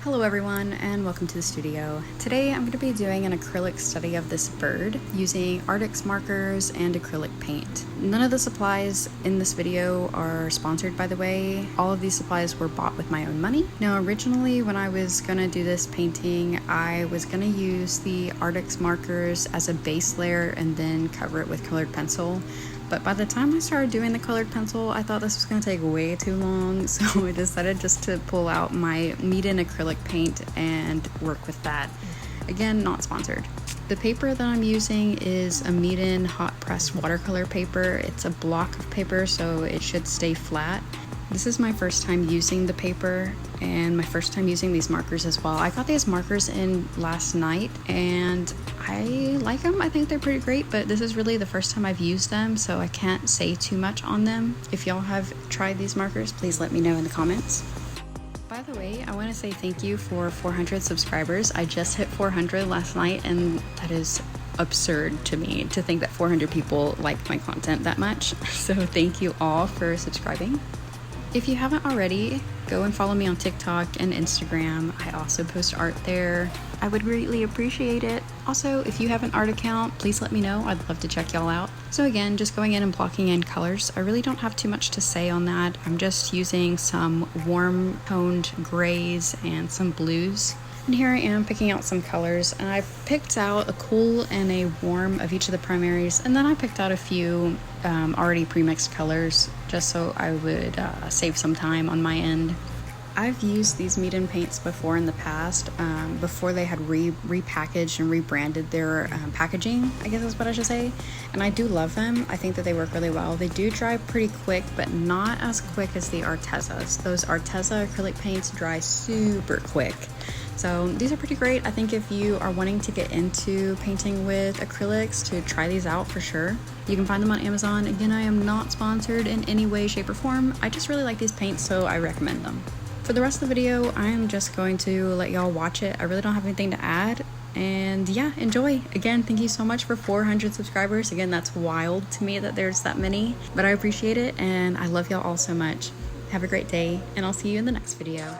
Hello everyone and welcome to the studio. Today I'm going to be doing an acrylic study of this bird using Arctic markers and acrylic paint. None of the supplies in this video are sponsored, by the way. All of these supplies were bought with my own money. Now originally when I was going to do this painting, I was going to use the Arctic markers as a base layer and then cover it with colored pencil. But by the time I started doing the colored pencil, I thought this was going to take way too long, so I decided just to pull out my Meeden acrylic paint and work with that. Again, not sponsored. The paper that I'm using is a Meeden hot press watercolor paper. It's a block of paper, so it should stay flat. This is my first time using the paper and my first time using these markers as well. I got these markers in last night and I like them. I think they're pretty great, but this is really the first time I've used them, so I can't say too much on them. If y'all have tried these markers, please let me know in the comments. By the way, I want to say thank you for 400 subscribers. I just hit 400 last night and that is absurd to me to think that 400 people liked my content that much. So thank you all for subscribing. If you haven't already, go and follow me on TikTok and Instagram. I also post art there. I would greatly appreciate it. Also, if you have an art account, please let me know. I'd love to check y'all out. So again, just going in and blocking in colors. I really don't have too much to say on that. I'm just using some warm toned grays and some blues. And here I am picking out some colors, and I picked out a cool and a warm of each of the primaries, and then I picked out a few already pre-mixed colors just so I would save some time on my end. I've used these Meeden paints before in the past, before they had repackaged and rebranded their packaging, I guess is what I should say, and I do love them. I think that they work really well. They do dry pretty quick, but not as quick as the Artezas. Those Arteza acrylic paints dry super quick. So these are pretty great. I think if you are wanting to get into painting with acrylics, to try these out for sure. You can find them on Amazon. Again, I am not sponsored in any way, shape, or form. I just really like these paints, so I recommend them. For the rest of the video, I am just going to let y'all watch it. I really don't have anything to add. And yeah, enjoy. Again, thank you so much for 400 subscribers. Again, that's wild to me that there's that many, but I appreciate it and I love y'all all so much. Have a great day, and I'll see you in the next video.